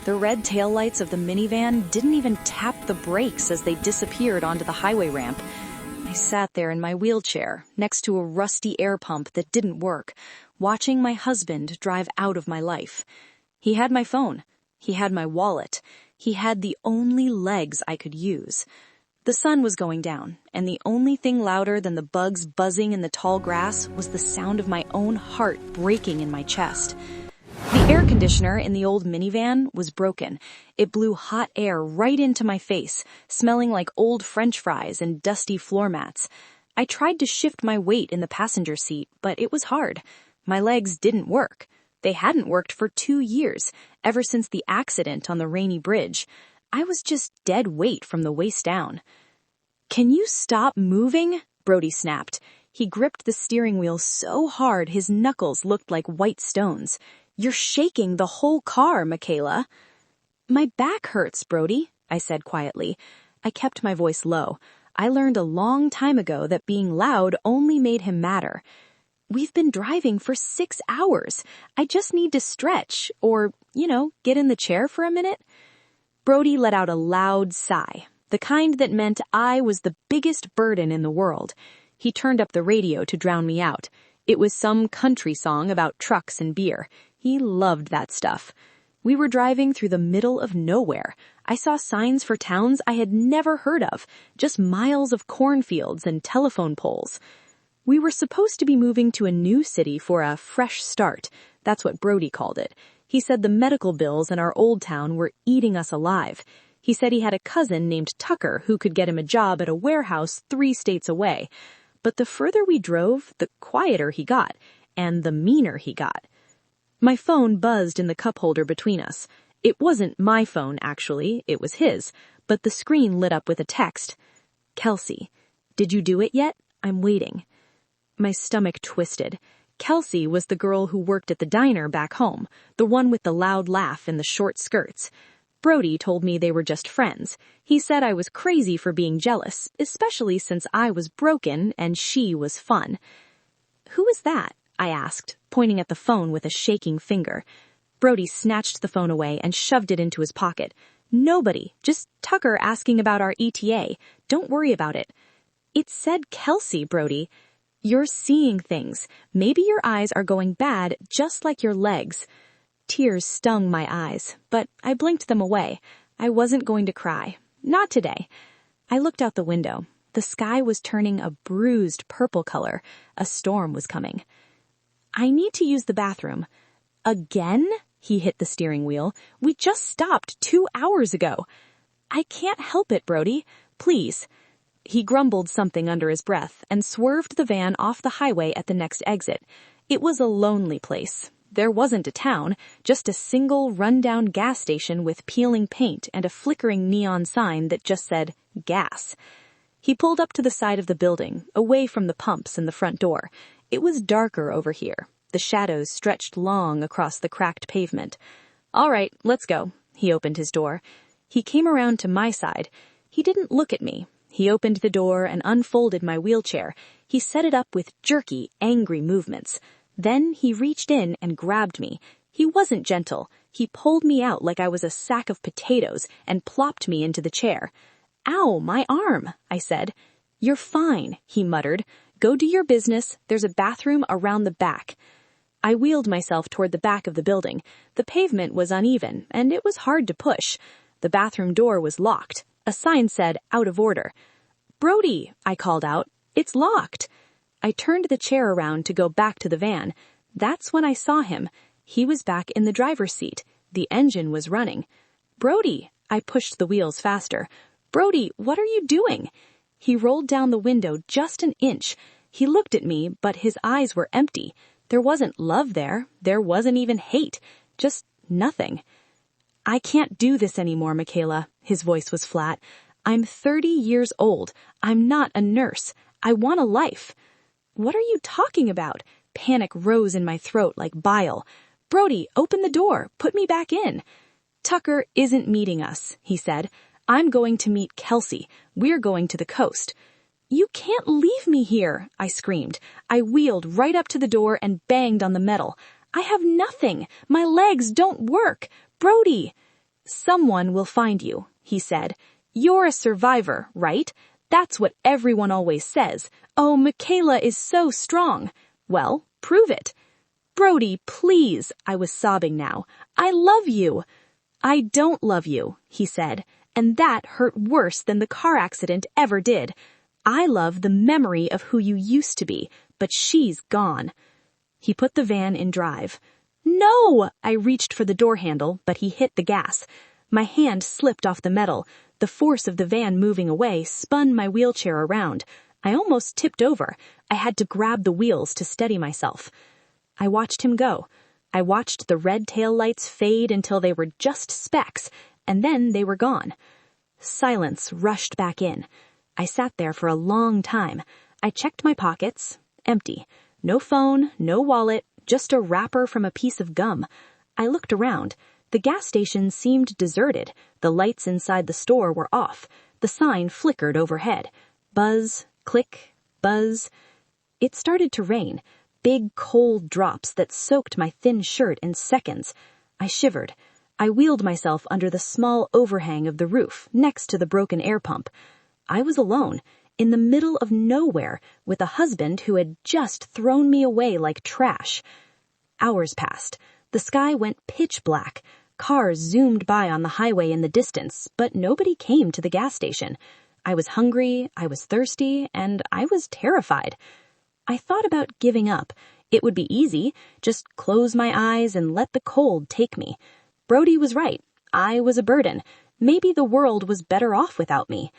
The red taillights of the minivan didn't even tap the brakes as they disappeared onto the highway ramp. I sat there in my wheelchair, next to a rusty air pump that didn't work, watching my husband drive out of my life. He had my phone. He had my wallet. He had the only legs I could use. The sun was going down, and the only thing louder than the bugs buzzing in the tall grass was the sound of my own heart breaking in my chest. The air conditioner in the old minivan was broken. It blew hot air right into my face, smelling like old French fries and dusty floor mats. I tried to shift my weight in the passenger seat, but it was hard. My legs didn't work. They hadn't worked for 2 years, ever since the accident on the rainy bridge. I was just dead weight from the waist down. "Can you stop moving?" Brody snapped. He gripped the steering wheel so hard his knuckles looked like white stones. "You're shaking the whole car, Michaela." "My back hurts, Brody," I said quietly. I kept my voice low. I learned a long time ago that being loud only made him madder. "We've been driving for 6 hours. I just need to stretch or, get in the chair for a minute." Brody let out a loud sigh, the kind that meant I was the biggest burden in the world. He turned up the radio to drown me out. It was some country song about trucks and beer. He loved that stuff. We were driving through the middle of nowhere. I saw signs for towns I had never heard of, just miles of cornfields and telephone poles. We were supposed to be moving to a new city for a fresh start. That's what Brody called it. He said the medical bills in our old town were eating us alive. He said he had a cousin named Tucker who could get him a job at a warehouse 3 states away. But the further we drove, the quieter he got, and the meaner he got. My phone buzzed in the cup holder between us. It wasn't my phone, actually, it was his, but the screen lit up with a text. "Kelsey, did you do it yet? I'm waiting." My stomach twisted. Kelsey was the girl who worked at the diner back home, the one with the loud laugh and the short skirts. Brody told me they were just friends. He said I was crazy for being jealous, especially since I was broken and she was fun. "Who is that?" I asked, pointing at the phone with a shaking finger. Brody snatched the phone away and shoved it into his pocket. "Nobody, just Tucker asking about our ETA. Don't worry about it." "It said Kelsey, Brody." "You're seeing things. Maybe your eyes are going bad just like your legs." Tears stung my eyes, but I blinked them away. I wasn't going to cry. Not today. I looked out the window. The sky was turning a bruised purple color. A storm was coming. "I need to use the bathroom." "Again?" He hit the steering wheel. "We just stopped 2 hours ago." "I can't help it, Brody. Please." He grumbled something under his breath and swerved the van off the highway at the next exit. It was a lonely place. There wasn't a town, just a single run-down gas station with peeling paint and a flickering neon sign that just said, "Gas." He pulled up to the side of the building, away from the pumps and the front door. It was darker over here. The shadows stretched long across the cracked pavement. "All right, let's go." He opened his door. He came around to my side. He didn't look at me. He opened the door and unfolded my wheelchair. He set it up with jerky, angry movements. Then he reached in and grabbed me. He wasn't gentle. He pulled me out like I was a sack of potatoes and plopped me into the chair. "Ow, my arm," I said. "You're fine," he muttered. "Go do your business. There's a bathroom around the back." I wheeled myself toward the back of the building. The pavement was uneven, and it was hard to push. The bathroom door was locked. A sign said, "Out of order." "Brody," I called out. "It's locked." I turned the chair around to go back to the van. That's when I saw him. He was back in the driver's seat. The engine was running. "Brody," I pushed the wheels faster. "Brody, what are you doing?" He rolled down the window just an inch. He looked at me, but his eyes were empty. There wasn't love there. There wasn't even hate. Just nothing. "I can't do this anymore, Michaela." His voice was flat. "I'm 30 years old. I'm not a nurse. I want a life." "What are you talking about?" Panic rose in my throat like bile. "Brody, open the door. Put me back in." "Tucker isn't meeting us," he said. "I'm going to meet Kelsey. We're going to the coast." "You can't leave me here," I screamed. I wheeled right up to the door and banged on the metal. "I have nothing. My legs don't work. Brody." "Someone will find you," he said. "You're a survivor, right? That's what everyone always says. Oh, Michaela is so strong." "Well, prove it." "Brody, please," I was sobbing now. "I love you." "I don't love you," he said, and that hurt worse than the car accident ever did. "I love the memory of who you used to be, but she's gone." He put the van in drive. "No!" I reached for the door handle, but he hit the gas. My hand slipped off the metal. The force of the van moving away spun my wheelchair around. I almost tipped over. I had to grab the wheels to steady myself. I watched him go. I watched the red tail lights fade until they were just specks, and then they were gone. Silence rushed back in. I sat there for a long time. I checked my pockets. Empty. No phone, no wallet, just a wrapper from a piece of gum. I looked around. The gas station seemed deserted. The lights inside the store were off. The sign flickered overhead. Buzz, click, buzz. It started to rain. Big, cold drops that soaked my thin shirt in seconds. I shivered. I wheeled myself under the small overhang of the roof, next to the broken air pump. I was alone, in the middle of nowhere, with a husband who had just thrown me away like trash. Hours passed. The sky went pitch black. Cars zoomed by on the highway in the distance, but nobody came to the gas station. I was hungry, I was thirsty, and I was terrified. I thought about giving up. It would be easy. Just close my eyes and let the cold take me. Brody was right. I was a burden. Maybe the world was better off without me.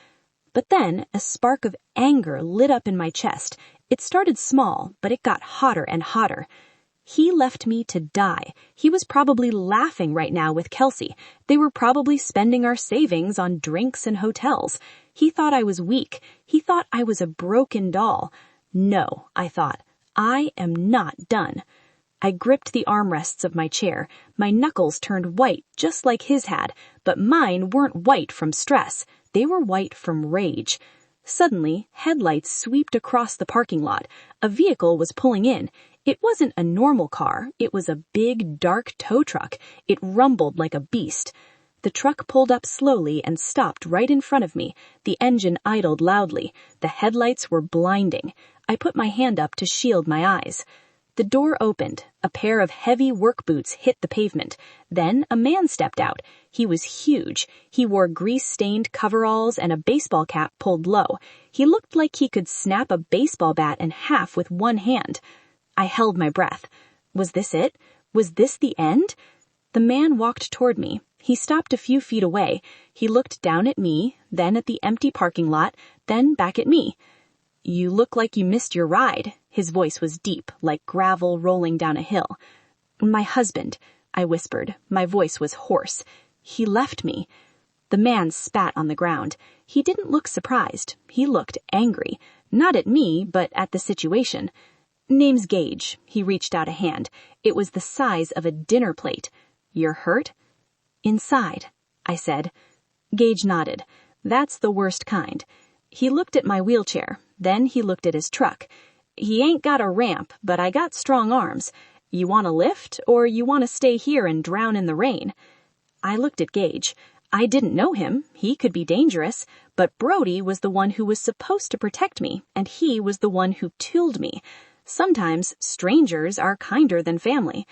But then a spark of anger lit up in my chest. It started small, but it got hotter and hotter. He left me to die. He was probably laughing right now with Kelsey. They were probably spending our savings on drinks and hotels. He thought I was weak. He thought I was a broken doll. No, I thought. I am not done. I gripped the armrests of my chair. My knuckles turned white just like his had, but mine weren't white from stress. They were white from rage. Suddenly, headlights sweeped across the parking lot. A vehicle was pulling in. It wasn't a normal car. It was a big, dark tow truck. It rumbled like a beast. The truck pulled up slowly and stopped right in front of me. The engine idled loudly. The headlights were blinding. I put my hand up to shield my eyes. The door opened. A pair of heavy work boots hit the pavement. Then a man stepped out. He was huge. He wore grease-stained coveralls and a baseball cap pulled low. He looked like he could snap a baseball bat in half with one hand. I held my breath. Was this it? Was this the end? The man walked toward me. He stopped a few feet away. He looked down at me, then at the empty parking lot, then back at me. "You look like you missed your ride." His voice was deep, like gravel rolling down a hill. "My husband," I whispered. My voice was hoarse. "He left me." The man spat on the ground. He didn't look surprised. He looked angry. Not at me, but at the situation. "Name's Gage." He reached out a hand. It was the size of a dinner plate. "You're hurt?" "Inside," I said. Gage nodded. "That's the worst kind." He looked at my wheelchair. Then he looked at his truck. "He ain't got a ramp, but I got strong arms. You want a lift, or you want to stay here and drown in the rain?" I looked at Gage. I didn't know him. He could be dangerous. But Brody was the one who was supposed to protect me, and he was the one who tooled me. Sometimes strangers are kinder than family.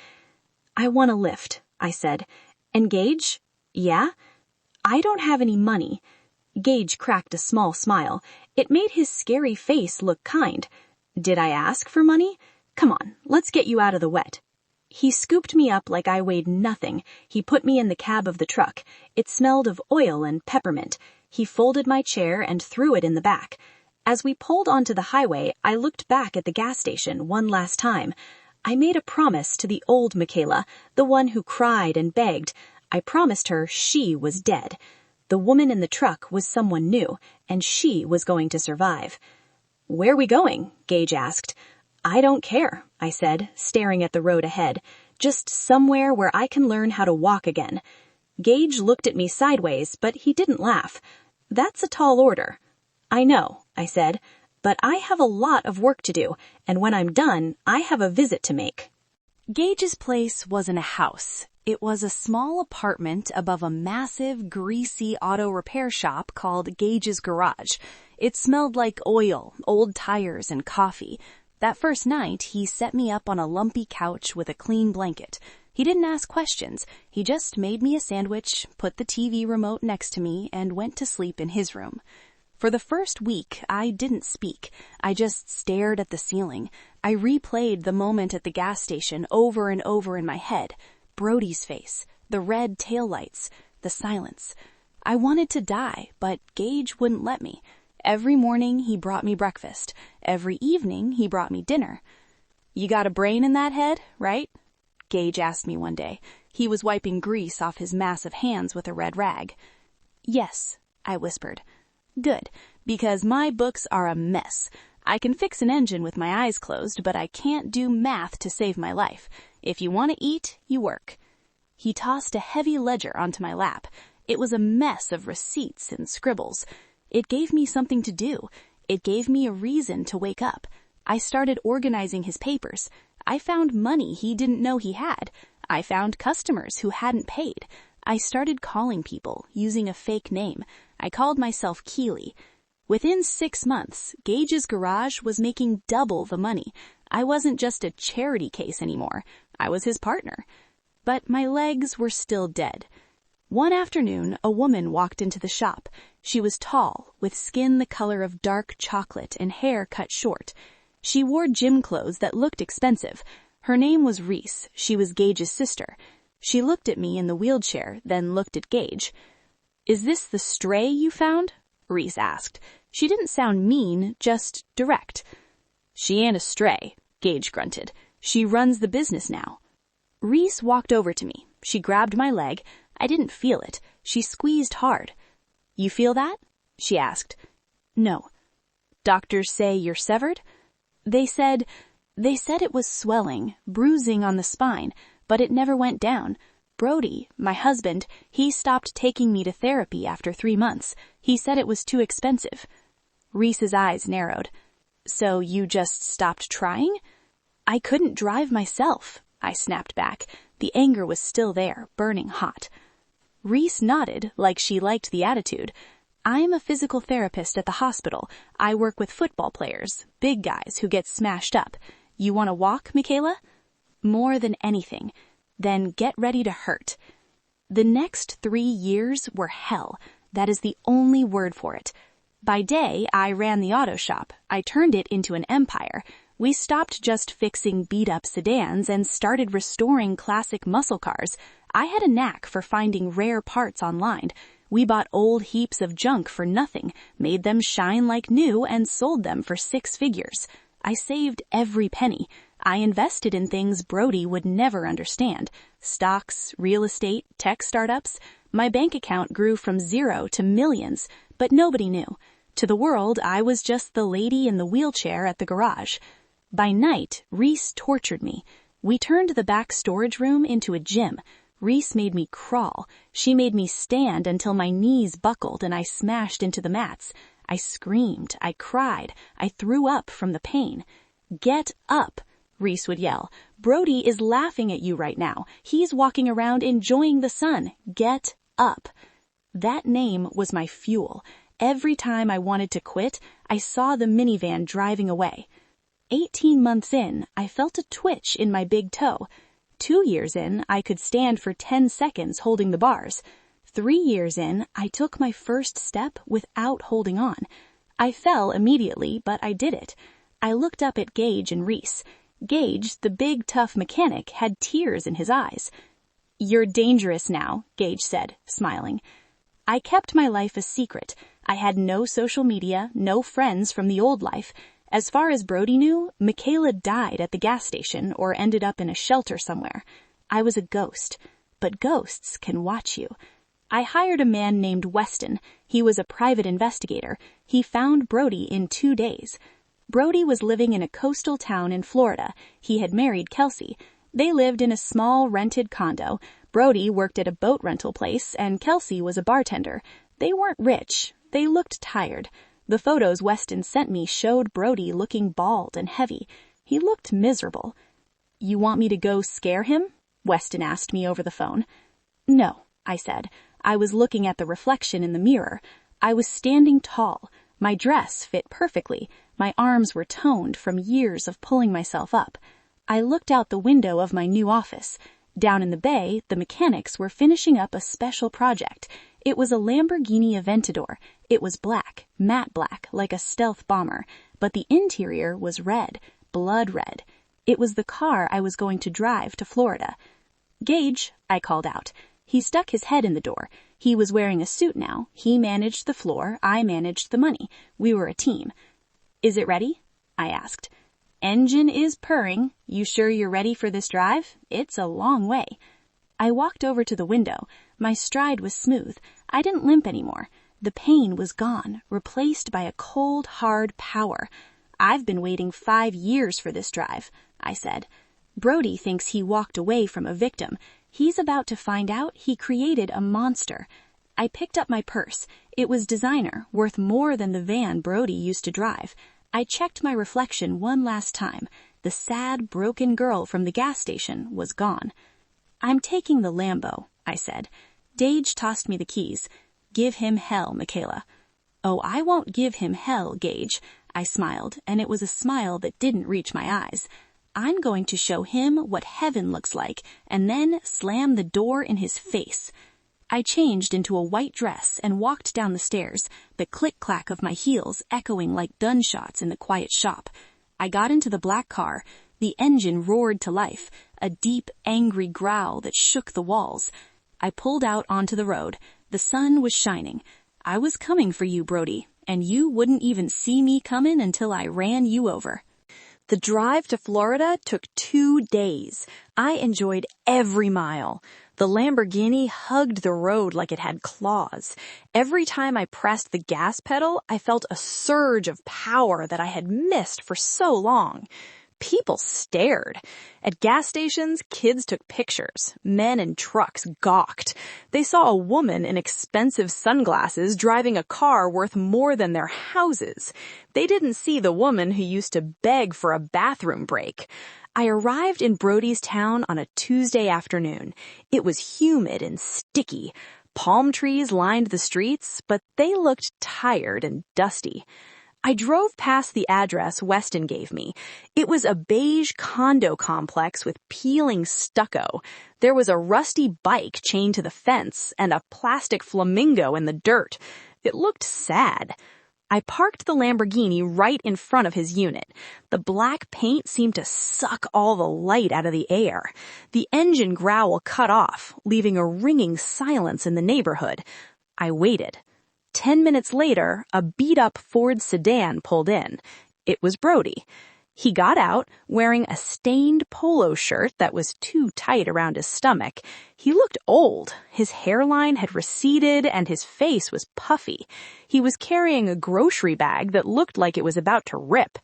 "I want a lift," I said. "And Gage?" "Yeah?" "I don't have any money." Gage cracked a small smile. It made his scary face look kind. "Did I ask for money? Come on, let's get you out of the wet." He scooped me up like I weighed nothing. He put me in the cab of the truck. It smelled of oil and peppermint. He folded my chair and threw it in the back. As we pulled onto the highway, I looked back at the gas station one last time. I made a promise to the old Michaela, the one who cried and begged. I promised her she was dead. The woman in the truck was someone new, and she was going to survive. "Where are we going?" Gage asked. "I don't care," I said, staring at the road ahead. "Just somewhere where I can learn how to walk again." Gage looked at me sideways, but he didn't laugh. "That's a tall order." "I know," I said, "but I have a lot of work to do, and when I'm done, I have a visit to make." Gage's place wasn't a house. It was a small apartment above a massive, greasy auto repair shop called Gage's Garage. It smelled like oil, old tires, and coffee. That first night, he set me up on a lumpy couch with a clean blanket. He didn't ask questions. He just made me a sandwich, put the TV remote next to me, and went to sleep in his room. For the first week, I didn't speak. I just stared at the ceiling. I replayed the moment at the gas station over and over in my head. Brody's face, the red taillights, the silence. I wanted to die, but Gage wouldn't let me. Every morning he brought me breakfast. Every evening he brought me dinner. "You got a brain in that head, right?" Gage asked me one day. He was wiping grease off his massive hands with a red rag. "Yes," I whispered. "Good, because my books are a mess. I can fix an engine with my eyes closed, but I can't do math to save my life. If you want to eat, you work." He tossed a heavy ledger onto my lap. It was a mess of receipts and scribbles. It gave me something to do. It gave me a reason to wake up. I started organizing his papers. I found money he didn't know he had. I found customers who hadn't paid. I started calling people, using a fake name. I called myself Keely. Within 6 months, Gage's Garage was making double the money. I wasn't just a charity case anymore. I was his partner. But my legs were still dead. One afternoon, a woman walked into the shop. She was tall, with skin the color of dark chocolate and hair cut short. She wore gym clothes that looked expensive. Her name was Reese. She was Gage's sister. She looked at me in the wheelchair, then looked at Gage. "Is this the stray you found?" Reese asked. She didn't sound mean, just direct. "She ain't a stray," Gage grunted. "She runs the business now." Reese walked over to me. She grabbed my leg. I didn't feel it. She squeezed hard. "You feel that?" she asked. "No." "Doctors say you're severed?" They said it was swelling, bruising on the spine, but it never went down. Brody, my husband, he stopped taking me to therapy after 3 months. He said it was too expensive. Reese's eyes narrowed. "So you just stopped trying?" "I couldn't drive myself," I snapped back. The anger was still there, burning hot. Reese nodded, like she liked the attitude. "I'm a physical therapist at the hospital. I work with football players, big guys who get smashed up. You want to walk, Michaela?" "More than anything." "Then get ready to hurt." The next 3 years were hell. That is the only word for it. By day, I ran the auto shop. I turned it into an empire. We stopped just fixing beat-up sedans and started restoring classic muscle cars. I had a knack for finding rare parts online. We bought old heaps of junk for nothing, made them shine like new, and sold them for 6 figures. I saved every penny. I invested in things Brody would never understand. Stocks, real estate, tech startups. My bank account grew from 0 to millions, but nobody knew. To the world, I was just the lady in the wheelchair at the garage. By night, Reese tortured me. We turned the back storage room into a gym. Reese made me crawl. She made me stand until my knees buckled and I smashed into the mats. I screamed. I cried. I threw up from the pain. "Get up," Reese would yell. "Brody is laughing at you right now. He's walking around enjoying the sun. Get up." That name was my fuel. Every time I wanted to quit, I saw the minivan driving away. 18 months in, I felt a twitch in my big toe. 2 years in, I could stand for 10 seconds holding the bars. 3 years in, I took my first step without holding on. I fell immediately, but I did it. I looked up at Gage and Reese. Gage, the big, tough mechanic, had tears in his eyes. "You're dangerous now," Gage said, smiling. I kept my life a secret. I had no social media, no friends from the old life. As far as Brody knew, Michaela died at the gas station or ended up in a shelter somewhere. I was a ghost, but ghosts can watch you. I hired a man named Weston. He was a private investigator. He found Brody in 2 days. Brody was living in a coastal town in Florida. He had married Kelsey. They lived in a small rented condo. Brody worked at a boat rental place, and Kelsey was a bartender. They weren't rich. They looked tired. The photos Weston sent me showed Brody looking bald and heavy. He looked miserable. "You want me to go scare him?" Weston asked me over the phone. No, I said. I was looking at the reflection in the mirror. I was standing tall. My dress fit perfectly. My arms were toned from years of pulling myself up. I looked out the window of my new office. Down in the bay, the mechanics were finishing up a special project. It was a Lamborghini Aventador. It was black, matte black, like a stealth bomber, but the interior was red, blood red. It was the car I was going to drive to Florida. Gage, I called out. He stuck his head in the door. He was wearing a suit now. He managed the floor. I managed the money. We were a team. Is it ready? I asked. Engine is purring. You sure you're ready for this drive? It's a long way. I walked over to the window. My stride was smooth. I didn't limp anymore. The pain was gone, replaced by a cold, hard power. I've been waiting 5 years for this drive, I said. Brody thinks he walked away from a victim. He's about to find out he created a monster. I picked up my purse. It was designer, worth more than the van Brody used to drive. I checked my reflection one last time. The sad, broken girl from the gas station was gone. I'm taking the Lambo, I said. Dage tossed me the keys. Give him hell, Michaela. Oh, I won't give him hell, Gage. I smiled, and it was a smile that didn't reach my eyes. I'm going to show him what heaven looks like, and then slam the door in his face. I changed into a white dress and walked down the stairs, the click-clack of my heels echoing like gunshots in the quiet shop. I got into the black car. The engine roared to life, a deep, angry growl that shook the walls. I pulled out onto the road. The sun was shining. I was coming for you, Brody, and you wouldn't even see me coming until I ran you over. The drive to Florida took 2 days. I enjoyed every mile. The Lamborghini hugged the road like it had claws. Every time I pressed the gas pedal, I felt a surge of power that I had missed for so long. People stared. At gas stations, kids took pictures. Men in trucks gawked. They saw a woman in expensive sunglasses driving a car worth more than their houses. They didn't see the woman who used to beg for a bathroom break. I arrived in Brody's town on a Tuesday afternoon. It was humid and sticky. Palm trees lined the streets, but they looked tired and dusty. I drove past the address Weston gave me. It was a beige condo complex with peeling stucco. There was a rusty bike chained to the fence and a plastic flamingo in the dirt. It looked sad. I parked the Lamborghini right in front of his unit. The black paint seemed to suck all the light out of the air. The engine growl cut off, leaving a ringing silence in the neighborhood. I waited. 10 minutes later, a beat-up Ford sedan pulled in. It was Brody. He got out, wearing a stained polo shirt that was too tight around his stomach. He looked old. His hairline had receded and his face was puffy. He was carrying a grocery bag that looked like it was about to rip.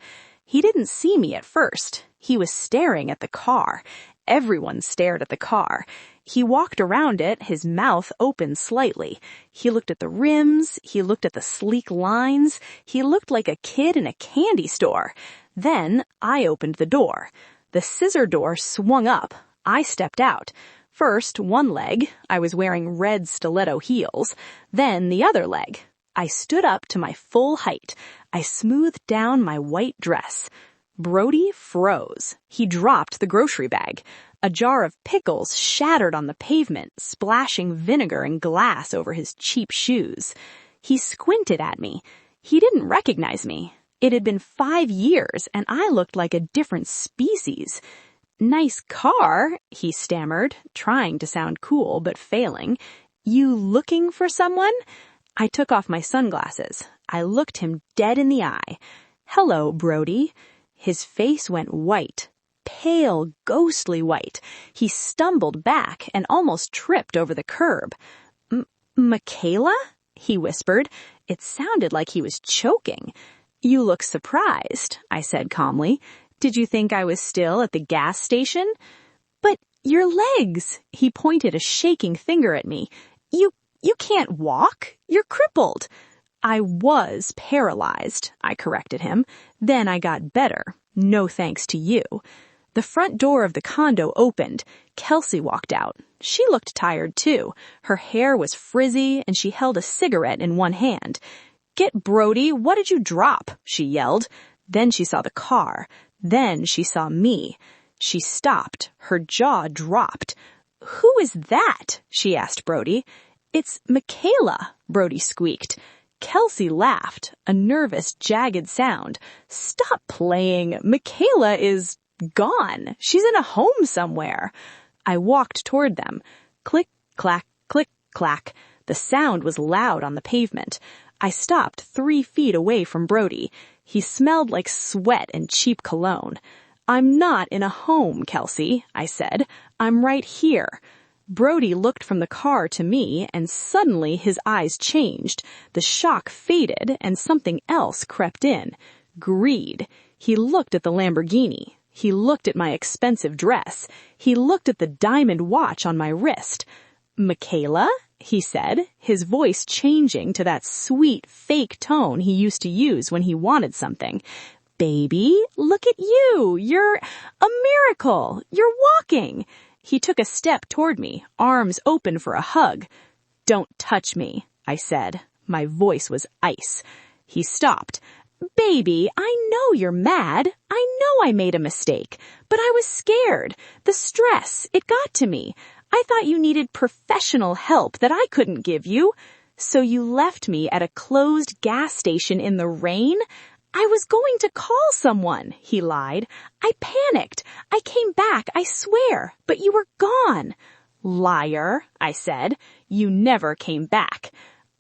He didn't see me at first. He was staring at the car. Everyone stared at the car. He walked around it, his mouth open slightly. He looked at the rims. He looked at the sleek lines. He looked like a kid in a candy store. Then I opened the door. The scissor door swung up. I stepped out. First, one leg. I was wearing red stiletto heels. Then the other leg. I stood up to my full height. I smoothed down my white dress. Brody froze. He dropped the grocery bag. A jar of pickles shattered on the pavement, splashing vinegar and glass over his cheap shoes. He squinted at me. He didn't recognize me. It had been 5 years, and I looked like a different species. Nice car, he stammered, trying to sound cool but failing. You looking for someone? I took off my sunglasses. I looked him dead in the eye. Hello, Brody. His face went white. Pale, ghostly white. He stumbled back and almost tripped over the curb. Michaela? He whispered. It sounded like he was choking. You look surprised, I said calmly. Did you think I was still at the gas station? But your legs, he pointed a shaking finger at me. You can't walk. You're crippled. I was paralyzed, I corrected him. Then I got better. No thanks to you. The front door of the condo opened. Kelsey walked out. She looked tired too. Her hair was frizzy and she held a cigarette in one hand. "Get Brody, what did you drop?" she yelled. Then she saw the car. Then she saw me. She stopped. Her jaw dropped. "Who is that?" she asked Brody. "It's Michaela," Brody squeaked. Kelsey laughed, a nervous, jagged sound. "Stop playing. Michaela is gone. She's in a home somewhere." I walked toward them. Click, clack, click, clack. The sound was loud on the pavement. I stopped 3 feet away from Brody. He smelled like sweat and cheap cologne. "I'm not in a home, Kelsey," I said. "I'm right here." Brody looked from the car to me, and suddenly his eyes changed. The shock faded, and something else crept in. Greed. He looked at the Lamborghini. He looked at my expensive dress. He looked at the diamond watch on my wrist. "Michaela?" he said, his voice changing to that sweet, fake tone he used to use when he wanted something. "Baby, look at you. You're a miracle. You're walking." He took a step toward me, arms open for a hug. "Don't touch me," I said. My voice was ice. He stopped. "Baby, I know you're mad. I know I made a mistake. But I was scared. The stress, it got to me. I thought you needed professional help that I couldn't give you. So you left me at a closed gas station in the rain? I was going to call someone," he lied. "I panicked. I came back, I swear, but you were gone." "Liar," I said. "You never came back."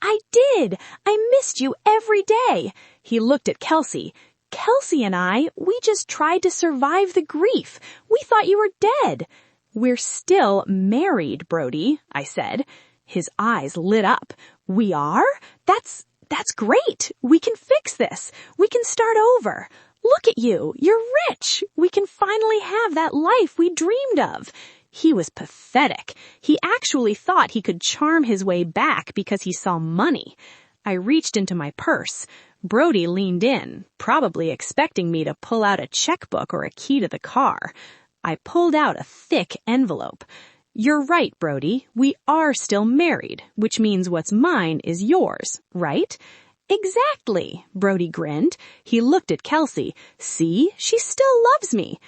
"I did. I missed you every day." He looked at Kelsey. "Kelsey and I, we just tried to survive the grief. We thought you were dead." "We're still married, Brody," I said. His eyes lit up. "We are? That's great. We can fix this. We can start over. Look at you. You're rich. We can finally have that life we dreamed of." He was pathetic. He actually thought he could charm his way back because he saw money. I reached into my purse. Brody leaned in, probably expecting me to pull out a checkbook or a key to the car. I pulled out a thick envelope. "You're right, Brody. We are still married, which means what's mine is yours, right?" "Exactly," Brody grinned. He looked at Kelsey. "See, she still loves me."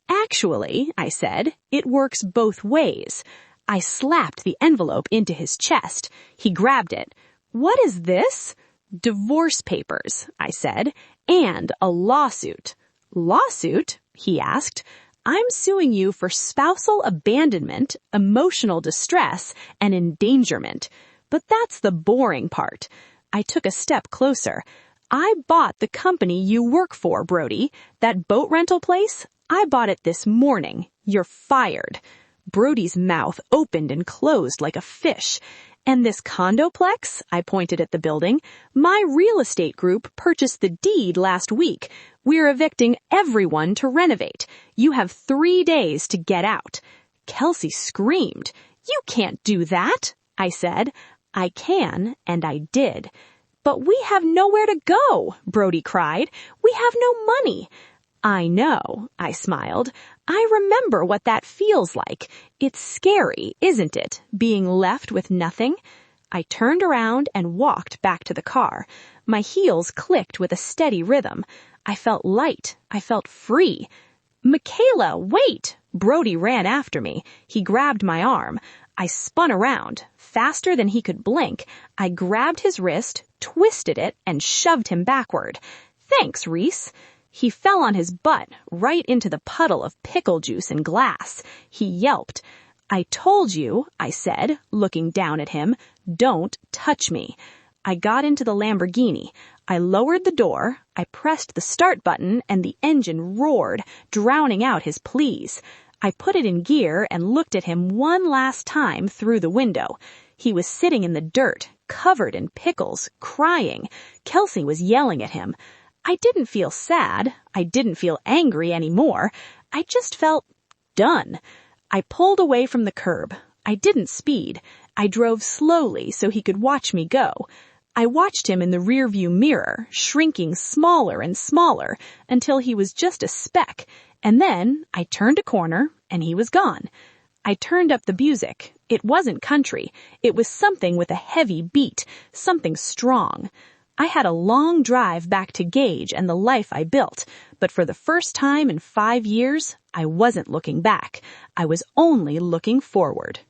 "Actually," I said, "it works both ways." I slapped the envelope into his chest. He grabbed it. "What is this?" "Divorce papers," I said, "and a lawsuit." "Lawsuit?" he asked. "I'm suing you for spousal abandonment, emotional distress, and endangerment. But that's the boring part." I took a step closer. "I bought the company you work for, Brody. That boat rental place, I bought it this morning. You're fired." Brody's mouth opened and closed like a fish. "And this condoplex," I pointed at the building, "my real estate group purchased the deed last week. We're evicting everyone to renovate. You have 3 days to get out." Kelsey screamed. "You can't do that," I said. "I can, and I did." "But we have nowhere to go," Brody cried. "We have no money." "I know," I smiled. "I remember what that feels like. It's scary, isn't it, being left with nothing?" I turned around and walked back to the car. My heels clicked with a steady rhythm. I felt light. I felt free. "Michaela, wait!" Brody ran after me. He grabbed my arm. I spun around. Faster than he could blink, I grabbed his wrist, twisted it, and shoved him backward. "Thanks, Reese." He fell on his butt, right into the puddle of pickle juice and glass. He yelped. "I told you," I said, looking down at him, "don't touch me." I got into the Lamborghini. I lowered the door, I pressed the start button, and the engine roared, drowning out his pleas. I put it in gear and looked at him one last time through the window. He was sitting in the dirt, covered in pickles, crying. Kelsey was yelling at him. I didn't feel sad. I didn't feel angry anymore. I just felt done. I pulled away from the curb. I didn't speed. I drove slowly so he could watch me go. I watched him in the rearview mirror, shrinking smaller and smaller until he was just a speck, And then I turned a corner, and he was gone. I turned up the music. It wasn't country. It was something with a heavy beat, something strong. I had a long drive back to Gage and the life I built, but for the first time in 5 years, I wasn't looking back. I was only looking forward.